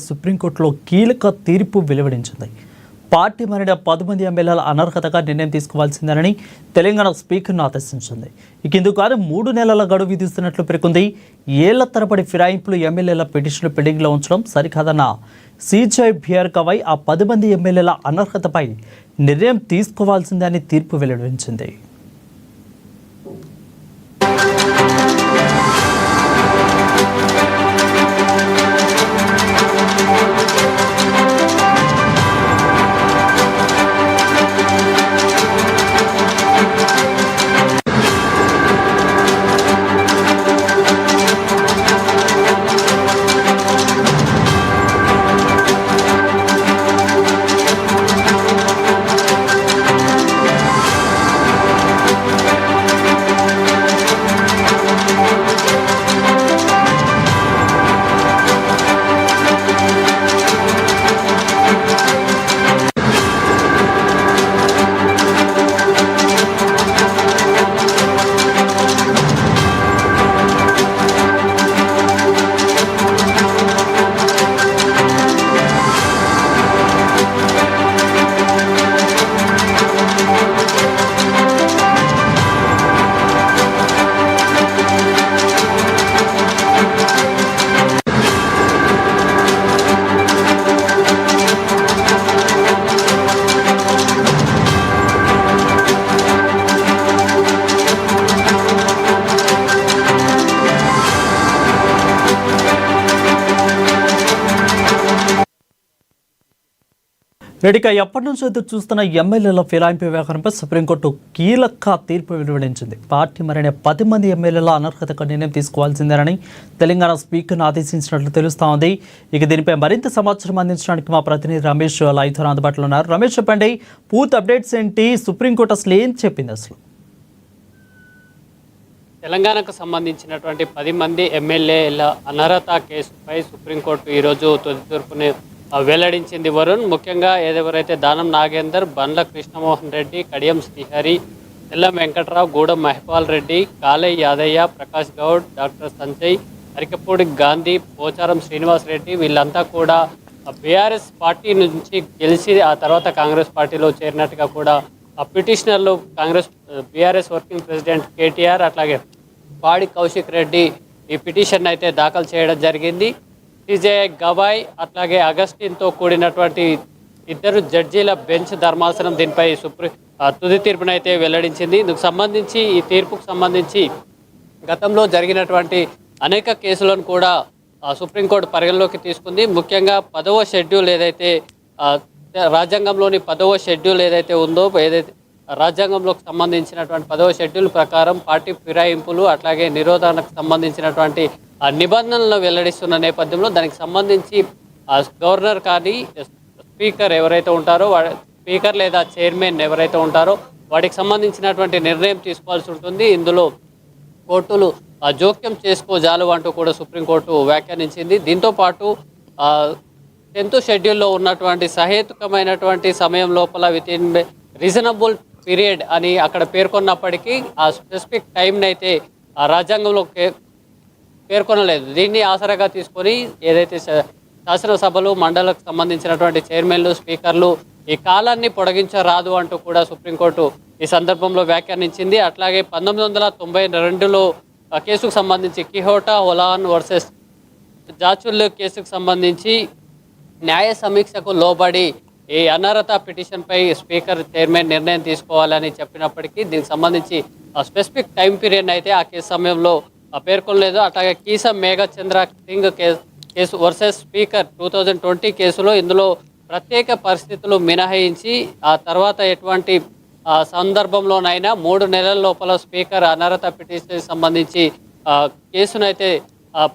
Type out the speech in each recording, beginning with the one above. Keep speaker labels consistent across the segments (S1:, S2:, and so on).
S1: సుప్రీంకోర్టులో కీలక తీర్పు వెలువడించింది. పార్టీ మారిన 10 మంది ఎమ్మెల్యేల అనర్హతగా నిర్ణయం తీసుకోవాల్సిందేనని తెలంగాణ స్పీకర్ను ఆదేశించింది. ఇందుకు గాను 3 నెలల గడువు విధిస్తున్నట్లు పేర్కొంది. ఏళ్ల తరబడి ఫిరాయింపులు ఎమ్మెల్యేల పిటిషన్లు పెండింగ్లో ఉంచడం సరికాదన్న సిజై బిఆర్ గవాయ్ ఆ 10 మంది ఎమ్మెల్యేల అనర్హతపై నిర్ణయం తీసుకోవాల్సిందే అని తీర్పు వెలువడించింది. వేదిక ఎప్పటి నుంచో ఎదురు చూస్తున్న ఎమ్మెల్యేల ఫిరాయింపు వ్యవహారంపై సుప్రీంకోర్టు కీలక తీర్పు వెలువడించింది. పార్టీ మారిన 10 మంది ఎమ్మెల్యేల అనర్హతకు నిర్ణయం తీసుకోవాల్సిందేనని తెలంగాణ స్పీకర్ను ఆదేశించినట్లు తెలుస్తోంది. దీనిపై మరింత సమాచారం అందించడానికి మా ప్రతినిధి రమేష్ లైవ్ అందుబాటులో ఉన్నారు. రమేష్, చెప్పండి, పూర్తి అప్డేట్స్ ఏంటి? సుప్రీంకోర్టు అసలు ఏం చెప్పింది? అసలు
S2: తెలంగాణకు సంబంధించినటువంటి 10 మంది ఎమ్మెల్యేల అనర్హత కేసుపై సుప్రీంకోర్టు ఈరోజు తుది తీర్పుని వెల్లడించింది. వరుణ్, ముఖ్యంగా ఎవరైతే దానం నాగేందర్, బండ్ల కృష్ణమోహన్ రెడ్డి, కడియం శ్రీహరి, తెల్లం వెంకట్రావు, గూడెం మహిపాల్ రెడ్డి, కాలే యాదయ్య, ప్రకాష్ గౌడ్, డాక్టర్ సంజయ్, అరికపూడి గాంధీ, పోచారం శ్రీనివాస్ రెడ్డి, వీళ్ళంతా కూడా బీఆర్ఎస్ పార్టీ నుంచి గెలిచి ఆ తర్వాత కాంగ్రెస్ పార్టీలో చేరినట్టుగా కూడా ఆ పిటిషనర్లు బీఆర్ఎస్ వర్కింగ్ ప్రెసిడెంట్ కేటీఆర్, అట్లాగే పాడి కౌశిక్ రెడ్డి ఈ పిటిషన్ అయితే దాఖలు చేయడం జరిగింది. సిజే గవాయ్ అట్లాగే అగస్టిన్తో కూడినటువంటి 2 జడ్జీల బెంచ్ ధర్మాసనం దీనిపై తుది తీర్పునైతే వెల్లడించింది. ఇందుకు సంబంధించి ఈ తీర్పుకు సంబంధించి గతంలో జరిగినటువంటి అనేక కేసులను కూడా సుప్రీంకోర్టు పరిగణలోకి తీసుకుంది. ముఖ్యంగా 10వ షెడ్యూల్ ఏదైతే రాజ్యాంగంలోని 10వ షెడ్యూల్ ఏదైతే ఉందో, ఏదైతే రాజ్యాంగంలోకి సంబంధించినటువంటి 10వ షెడ్యూల్ ప్రకారం పార్టీ ఫిరాయింపులు అట్లాగే నిరోధనకు సంబంధించినటువంటి నిబంధనలను వెల్లడిస్తున్న నేపథ్యంలో దానికి సంబంధించి గవర్నర్ కానీ స్పీకర్ ఎవరైతే ఉంటారో స్పీకర్ లేదా చైర్మన్ ఎవరైతే ఉంటారో వాటికి సంబంధించినటువంటి నిర్ణయం తీసుకోవాల్సి ఉంటుంది. ఇందులో కోర్టులు జోక్యం చేసుకోజాలు అంటూ కూడా సుప్రీంకోర్టు వ్యాఖ్యానించింది. దీంతోపాటు 10th షెడ్యూల్లో ఉన్నటువంటి సహేతుకమైనటువంటి సమయం లోపల విత్ ఇన్ రీజనబుల్ పీరియడ్ అని అక్కడ పేర్కొన్నప్పటికీ ఆ స్పెసిఫిక్ టైంని అయితే ఆ రాజ్యాంగంలో పేర్కొనలేదు. దీన్ని ఆసరాగా తీసుకొని ఏదైతే శాసనసభలు, మండలకు సంబంధించినటువంటి చైర్మన్లు, స్పీకర్లు ఈ కాలాన్ని పొడిగించరాదు అంటూ కూడా సుప్రీంకోర్టు ఈ సందర్భంలో వ్యాఖ్యానించింది. అట్లాగే 1992లో కేసుకు సంబంధించి కిహోటా ఒలాన్ వర్సెస్ జాచుల్ కేసుకు సంబంధించి న్యాయ సమీక్షకు లోబడి ఈ అనర్హత పిటిషన్పై స్పీకర్, చైర్మన్ నిర్ణయం తీసుకోవాలని చెప్పినప్పటికీ దీనికి సంబంధించి స్పెసిఫిక్ టైం పీరియడ్ అయితే ఆ కేసు సమయంలో పేర్కొనలేదు. అట్లాగే Keisham Meghachandra Singh case versus speaker 2020 కేసులో ఇందులో ప్రత్యేక పరిస్థితులు మినహాయించి ఆ తర్వాత ఎటువంటి సందర్భంలోనైనా 3 నెలల లోపల స్పీకర్ అనర్హత పిటిషన్ సంబంధించి కేసునైతే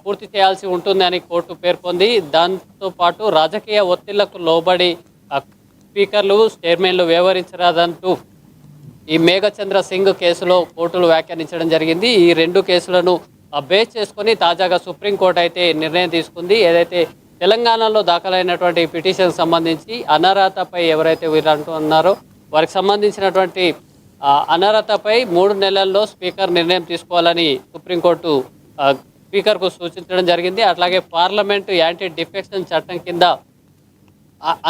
S2: పూర్తి చేయాల్సి ఉంటుందని కోర్టు పేర్కొంది. దాంతోపాటు రాజకీయ ఒత్తిళ్లకు లోబడి స్పీకర్లు, చైర్మన్లు వ్యవహరించరాదంటూ ఈ మేఘచంద్ర సింగ్ కేసులో కోర్టులు వ్యాఖ్యానించడం జరిగింది. ఈ 2 కేసులను బేస్ చేసుకొని తాజాగా సుప్రీంకోర్టు అయితే నిర్ణయం తీసుకుంది. ఏదైతే తెలంగాణలో దాఖలైనటువంటి పిటిషన్ సంబంధించి అనర్హతపై ఎవరైతే వీరంటున్నారో వారికి సంబంధించినటువంటి అనర్హతపై 3 నెలల్లో స్పీకర్ నిర్ణయం తీసుకోవాలని సుప్రీంకోర్టు స్పీకర్కు సూచించడం జరిగింది. అట్లాగే పార్లమెంటు యాంటీ డిఫెక్షన్ చట్టం కింద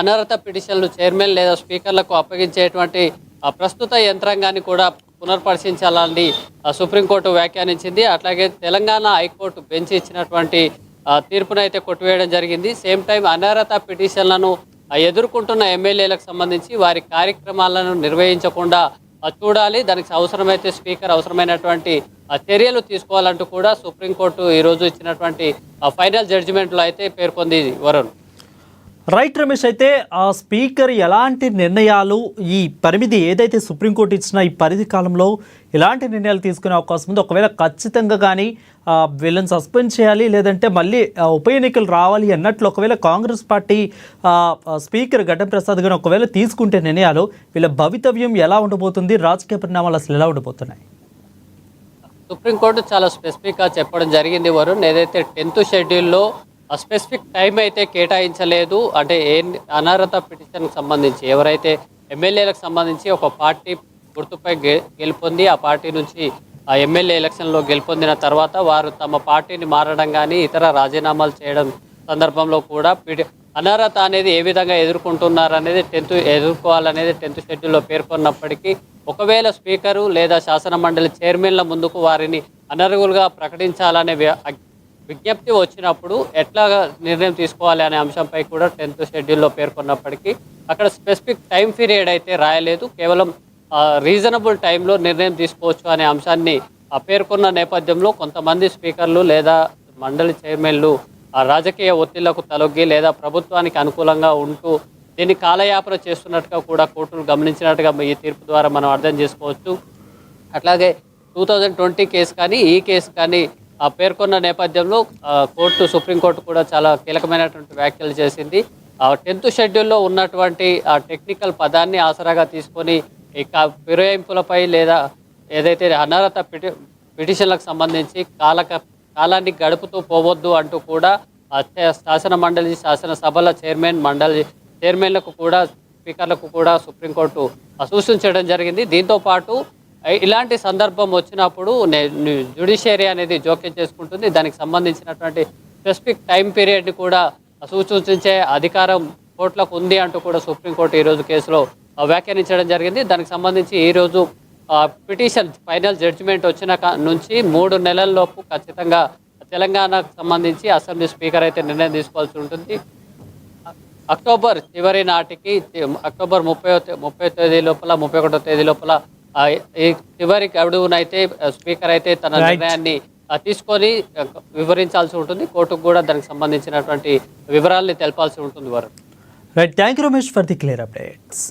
S2: అనర్హత పిటిషన్లు చైర్మన్ లేదా స్పీకర్లకు అప్పగించేటువంటి ప్రస్తుత యంత్రాంగాన్ని కూడా పునర్పరిశీలించాలని సుప్రీంకోర్టు వ్యాఖ్యానించింది. అట్లాగే తెలంగాణ హైకోర్టు బెంచ్ ఇచ్చినటువంటి తీర్పునైతే కొట్టివేయడం జరిగింది. సేమ్ టైం అనర్హత పిటిషన్లను ఎదుర్కొంటున్న ఎమ్మెల్యేలకు సంబంధించి వారి కార్యక్రమాలను నిర్వహించకుండా చూడాలి, దానికి అవసరమైతే స్పీకర్ అవసరమైనటువంటి చర్యలు తీసుకోవాలంటూ కూడా సుప్రీంకోర్టు ఈరోజు ఇచ్చినటువంటి ఫైనల్ జడ్జిమెంట్లో అయితే పేర్కొంది వరుణ్.
S1: రైట్ రమేష్, అయితే ఆ స్పీకర్ ఎలాంటి నిర్ణయాలు ఈ పరిమితి ఏదైతే సుప్రీంకోర్టు ఇచ్చిన ఈ పరిధి కాలంలో ఎలాంటి నిర్ణయాలు తీసుకునే అవకాశం ఉంది? ఒకవేళ ఖచ్చితంగా కానీ వీళ్ళని సస్పెండ్ చేయాలి, లేదంటే మళ్ళీ ఉప ఎన్నికలు రావాలి అన్నట్లు ఒకవేళ కాంగ్రెస్ పార్టీ స్పీకర్ గడ్డం ప్రసాద్ గారు ఒకవేళ తీసుకుంటే నిర్ణయాలు వీళ్ళ భవితవ్యం ఎలా ఉండబోతుంది? రాజకీయ పరిణామాలు అసలు ఎలా ఉండబోతున్నాయి?
S2: సుప్రీంకోర్టు చాలా స్పెసిఫిక్గా చెప్పడం జరిగింది వరుణ్. ఏదైతే 10th షెడ్యూల్లో స్పెసిఫిక్ టైం అయితే కేటాయించలేదు. అంటే అనర్హత పిటిషన్కి సంబంధించి ఎవరైతే ఎమ్మెల్యేలకు సంబంధించి ఒక పార్టీ గుర్తుపై గెలుపొంది ఆ పార్టీ నుంచి ఆ ఎమ్మెల్యే ఎలక్షన్లో గెలుపొందిన తర్వాత వారు తమ పార్టీని మారడం కానీ ఇతర రాజీనామాలు చేయడం సందర్భంలో కూడా అనర్హత అనేది ఏ విధంగా ఎదుర్కొంటున్నారనేది ఎదుర్కోవాలనేది 10th షెడ్యూల్లో పేర్కొన్నప్పటికీ ఒకవేళ స్పీకరు లేదా శాసన మండలి చైర్మన్ల ముందుకు వారిని అనర్హులుగా ప్రకటించాలనే విజ్ఞప్తి వచ్చినప్పుడు ఎట్లా నిర్ణయం తీసుకోవాలి అనే అంశంపై కూడా 10th షెడ్యూల్లో పేర్కొన్నప్పటికీ అక్కడ స్పెసిఫిక్ టైం పీరియడ్ అయితే రాయలేదు. కేవలం రీజనబుల్ టైంలో నిర్ణయం తీసుకోవచ్చు అనే అంశాన్ని పేర్కొన్న నేపథ్యంలో కొంతమంది స్పీకర్లు లేదా మండలి చైర్మన్లు రాజకీయ ఒత్తిళ్లకు తలొగ్గి లేదా ప్రభుత్వానికి అనుకూలంగా ఉంటూ దీన్ని కాలయాపన చేస్తున్నట్టుగా కూడా కోర్టులు గమనించినట్టుగా ఈ తీర్పు ద్వారా మనం అర్థం చేసుకోవచ్చు. అట్లాగే 2020 కేసు కానీ ఈ కేసు కానీ పేర్కొన్న నేపథ్యంలో సుప్రీంకోర్టు కూడా చాలా కీలకమైనటువంటి వ్యాఖ్యలు చేసింది. 10th షెడ్యూల్లో ఉన్నటువంటి టెక్నికల్ పదాన్ని ఆసరాగా తీసుకొని ఫిరాయింపులపై లేదా ఏదైతే అనర్హత పిటిషన్లకు సంబంధించి కాలాన్ని గడుపుతూ పోవద్దు అంటూ కూడా శాసన మండలి శాసనసభల చైర్మన్లకు కూడా స్పీకర్లకు కూడా సుప్రీంకోర్టు సూచించడం జరిగింది. దీంతోపాటు ఇలాంటి సందర్భం వచ్చినప్పుడు జ్యుడిషియరీ అనేది జోక్యం చేసుకుంటుంది. దానికి సంబంధించినటువంటి స్పెసిఫిక్ టైం పీరియడ్ని కూడా సూచించే అధికారం కోర్టులకు ఉంది అంటూ కూడా సుప్రీంకోర్టు ఈరోజు కేసులో వ్యాఖ్యానించడం జరిగింది. దానికి సంబంధించి ఈరోజు పిటిషన్ ఫైనల్ జడ్జిమెంట్ వచ్చిన నుంచి 3 నెలల్లోపు ఖచ్చితంగా తెలంగాణకు సంబంధించి అసెంబ్లీ స్పీకర్ అయితే నిర్ణయం తీసుకోవాల్సి ఉంటుంది. అక్టోబర్ చివరి నాటికి అక్టోబర్ 30వ తేదీ లోపల 31వ తేదీ లోపల ఈ చివరి గడువునైతే స్పీకర్ అయితే తన నిర్ణయాన్ని తీసుకొని వివరించాల్సి ఉంటుంది. కోర్టుకు కూడా దానికి సంబంధించినటువంటి వివరాల్ని తెలపాల్సి ఉంటుంది వారు.
S1: Right, thank you Ramesh for the clear updates.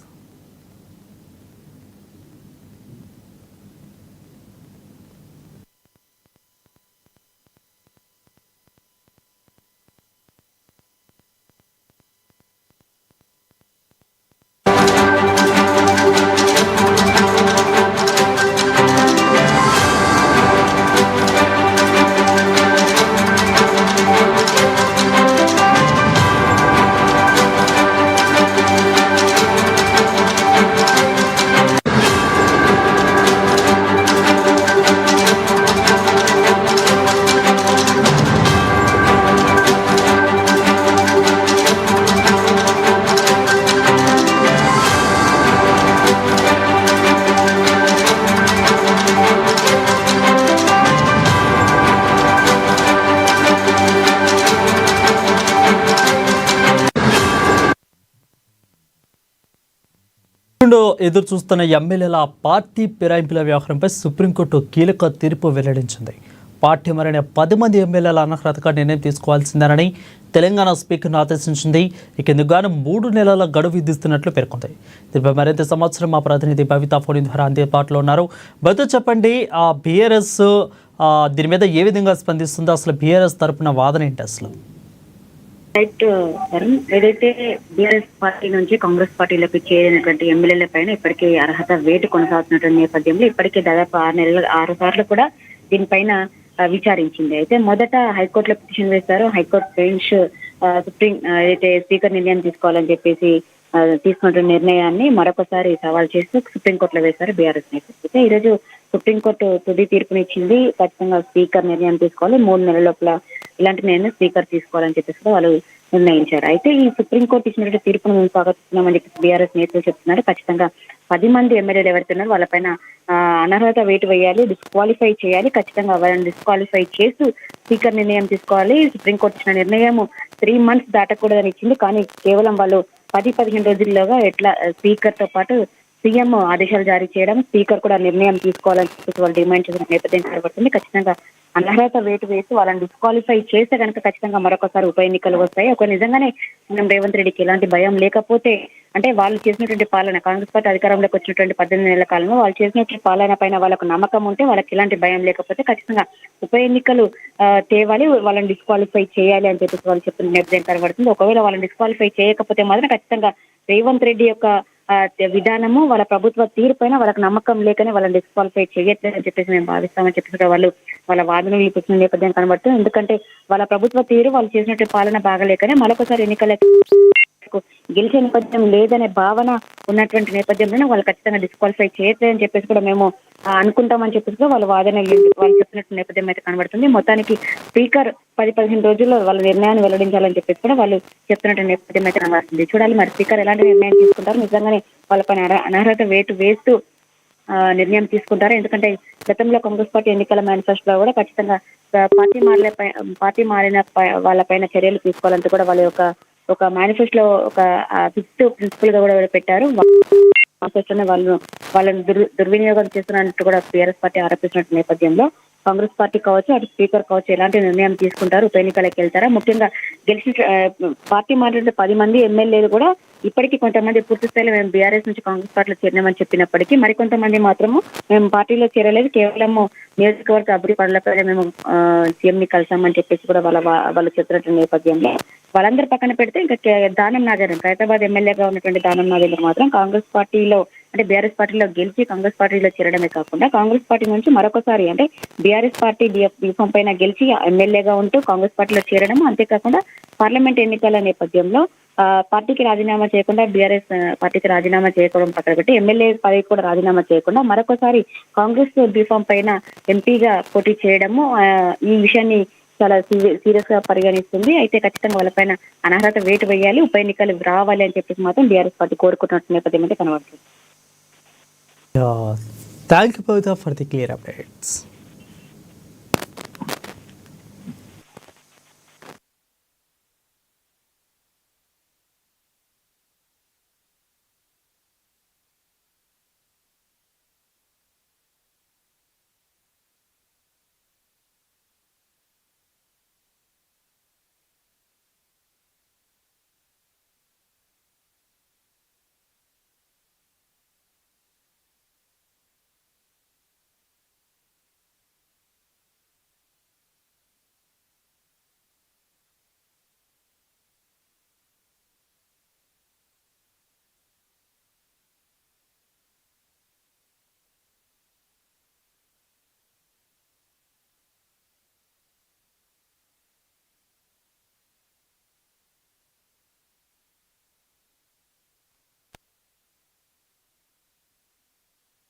S1: ఎదురు చూస్తున్న ఎమ్మెల్యేల పార్టీ ఫిరాయింపుల వ్యవహారంపై సుప్రీంకోర్టు కీలక తీర్పు వెల్లడించింది. పార్టీ మారిన 10 మంది ఎమ్మెల్యేల అనర్హతగా నిర్ణయం తీసుకోవాల్సిందేనని తెలంగాణ స్పీకర్ను ఆదేశించింది. ఇక ఇందుకు గాను 3 నెలల గడువు విధిస్తున్నట్లు పేర్కొంది. దీనిపై మరింత సమాచారం మా ప్రతినిధి భవిత ఫోన్ ద్వారా అందుబాటులో ఉన్నారు. భవిత, చెప్పండి, ఆ బీఆర్ఎస్ దీని మీద ఏ విధంగా స్పందిస్తుందో, అసలు బీఆర్ఎస్ తరపున వాదన ఏంటి అసలు?
S3: రైట్ వరుణ్, ఏదైతే బీఆర్ఎస్ పార్టీ నుంచి కాంగ్రెస్ పార్టీలోకి చేరినటువంటి ఎమ్మెల్యేల పైన ఇప్పటికే అర్హత వేటు కొనసాగుతున్నటువంటి నేపథ్యంలో ఇప్పటికే దాదాపు 6 సార్లు కూడా దీనిపైన విచారించింది. అయితే మొదట హైకోర్టులో పిటిషన్ వేశారు. హైకోర్టు బెంచ్ సుప్రీం ఏదైతే స్పీకర్ నిర్ణయం తీసుకోవాలని చెప్పేసి తీసుకున్న నిర్ణయాన్ని మరొకసారి సవాల్ చేస్తూ సుప్రీంకోర్టులో వేశారు బీఆర్ఎస్ నేతలు. అయితే ఈరోజు సుప్రీంకోర్టు తుది తీర్పునిచ్చింది. ఖచ్చితంగా స్పీకర్ నిర్ణయం తీసుకోవాలి, 3 నెలల లోపల ఇలాంటి నిర్ణయం స్పీకర్ తీసుకోవాలని చెప్పేసి కూడా వాళ్ళు నిర్ణయించారు. అయితే ఈ సుప్రీంకోర్టు ఇచ్చినటువంటి తీర్పును మేము స్వాగతిస్తున్నామని చెప్పి బీఆర్ఎస్ నేతలు చెప్తున్నారు. ఖచ్చితంగా 10 మంది ఎమ్మెల్యేలు ఎవరుతున్నారో వాళ్ళపైన అనర్హత వేటు వేయాలి, డిస్క్వాలిఫై చేయాలి. ఖచ్చితంగా వాళ్ళని డిస్క్వాలిఫై చేస్తూ స్పీకర్ నిర్ణయం తీసుకోవాలి. సుప్రీంకోర్టు ఇచ్చిన నిర్ణయం 3 months దాటకూడదని ఇచ్చింది. కానీ కేవలం వాళ్ళు 10-15 రోజుల్లోగా ఎట్లా స్పీకర్ తో పాటు సీఎం ఆదేశాలు జారీ చేయడం, స్పీకర్ కూడా నిర్ణయం తీసుకోవాలని చెప్పేసి వాళ్ళు డిమాండ్ చేసిన నేపథ్యం కనబడుతుంది. ఖచ్చితంగా అనర్హత వేటు వేసి వాళ్ళని డిస్క్వాలిఫై చేస్తే కనుక ఖచ్చితంగా మరొకసారి ఉప ఎన్నికలు వస్తాయి. ఒక నిజంగానే సీఎం రేవంత్ రెడ్డికి ఎలాంటి భయం లేకపోతే, అంటే వాళ్ళు చేసినటువంటి పాలన, కాంగ్రెస్ పార్టీ అధికారంలోకి వచ్చినటువంటి 18 నెలల కాలంలో వాళ్ళు చేసినటువంటి పాలన పైన వాళ్ళకు నమ్మకం ఉంటే, వాళ్ళకి ఎలాంటి భయం లేకపోతే ఖచ్చితంగా ఉప ఎన్నికలు తేవాలి, వాళ్ళని డిస్క్వాలిఫై చేయాలి అని చెప్పేసి వాళ్ళు చెప్తున్న నేపథ్యం కనబడుతుంది. ఒకవేళ వాళ్ళని డిస్క్వాలిఫై చేయకపోతే మాత్రం ఖచ్చితంగా రేవంత్ రెడ్డి యొక్క విధానము, వాళ్ళ ప్రభుత్వ తీరు పైన వాళ్ళకి నమ్మకం లేకనే వాళ్ళని డిస్క్వాలిఫై చేయట్లేదని చెప్పేసి మేము భావిస్తామని చెప్పేసి వాళ్ళు వాళ్ళ వాదనలు వినిపించిన నేపథ్యం కనబడుతుంది. ఎందుకంటే వాళ్ళ ప్రభుత్వ తీరు, వాళ్ళు చేసినట్టు పాలన బాగలేకనే మరొకసారి ఎన్నికలకు గెలిచే నేపథ్యం లేదనే భావన ఉన్నటువంటి నేపథ్యంలోనే వాళ్ళు ఖచ్చితంగా డిస్క్వాలిఫై చేయట్లేదని చెప్పేసి కూడా మేము అనుకుంటామని చెప్పేసి కూడా వాళ్ళ వాదనలు వాళ్ళు చెప్పినట్టు నేపథ్యం అయితే కనబడుతుంది. మొత్తానికి స్పీకర్ 10-15 రోజుల్లో వాళ్ళ నిర్ణయాన్ని వెల్లడించాలని చెప్పేసి కూడా వాళ్ళు చెప్తున్నట్టు నేపథ్యం అయితే కనబడుతుంది. చూడాలి మరి స్పీకర్ ఎలాంటి నిర్ణయం తీసుకుంటారు, నిజంగానే వాళ్ళపైన అనర్హత వేటు వేస్తూ నిర్ణయం తీసుకుంటారు. ఎందుకంటే గతంలో కాంగ్రెస్ పార్టీ ఎన్నికల మేనిఫెస్టోలో కూడా ఖచ్చితంగా పార్టీ మారిన వాళ్ళపైన చర్యలు తీసుకోవాలంటూ కూడా వాళ్ళ యొక్క ఒక మేనిఫెస్టోలో ఒక 5th ప్రిన్సిపల్ గా కూడా పెట్టారు. మేనిఫెస్టోనే వాళ్ళని దుర్వినియోగం చేస్తున్నట్టు కూడా టీఆర్ఎస్ పార్టీ ఆరోపిస్తున్న నేపథ్యంలో కాంగ్రెస్ పార్టీ కావచ్చు, అటు స్పీకర్ కావచ్చు, ఎలాంటి నిర్ణయం తీసుకుంటారు, ఉప ఎన్నికలకు వెళ్తారా? ముఖ్యంగా గెలిచిన పార్టీ మాట్లాడిన 10 మంది ఎమ్మెల్యేలు కూడా ఇప్పటికీ కొంతమంది పూర్తి స్థాయిలో మేము బీఆర్ఎస్ నుంచి కాంగ్రెస్ పార్టీలో చేరినామని చెప్పినప్పటికీ మరికొంతమంది మాత్రము మేము పార్టీలో చేరలేదు, కేవలం నియోజకవర్గ అభివృద్ధి పనులపై మేము సీఎం ని కలిసామని చెప్పేసి కూడా వాళ్ళు చెప్పినట్టు నేపథ్యంలో వాళ్ళందరూ పక్కన పెడితే ఇంకా దానం నాగేంద్ర, హైదరాబాద్ ఎమ్మెల్యేగా ఉన్నటువంటి దానం నాగేంద్ర మాత్రం కాంగ్రెస్ పార్టీలో, అంటే బీఆర్ఎస్ పార్టీలో గెలిచి కాంగ్రెస్ పార్టీలో చేరడమే కాకుండా కాంగ్రెస్ పార్టీ నుంచి మరొకసారి అంటే బీఆర్ఎస్ పార్టీ వ్యూహం పైన గెలిచి ఎమ్మెల్యేగా ఉంటూ కాంగ్రెస్ పార్టీలో చేరడం, అంతేకాకుండా పార్లమెంట్ ఎన్నికల నేపథ్యంలో పార్టీకి రాజీనామా చేయకుండా, బీఆర్ఎస్ పార్టీకి రాజీనామా చేయడం పక్కన పెట్టి ఎమ్మెల్యే పదవికి కూడా రాజీనామా చేయకుండా మరొకసారి కాంగ్రెస్ వ్యూహం పైన ఎంపీగా పోటీ చేయడము ఈ విషయాన్ని చాలా సీరియస్ గా పరిగణిస్తుంది. అయితే ఖచ్చితంగా వాళ్ళపైన అనర్హత వేటు వేయాలి, ఉప ఎన్నికలు రావాలి అని చెప్పేసి మాత్రం బీఆర్ఎస్ పార్టీ కోరుకుంటున్న నేపథ్యం అయితే కనబడుతుంది.
S1: Thank you both for the clear updates.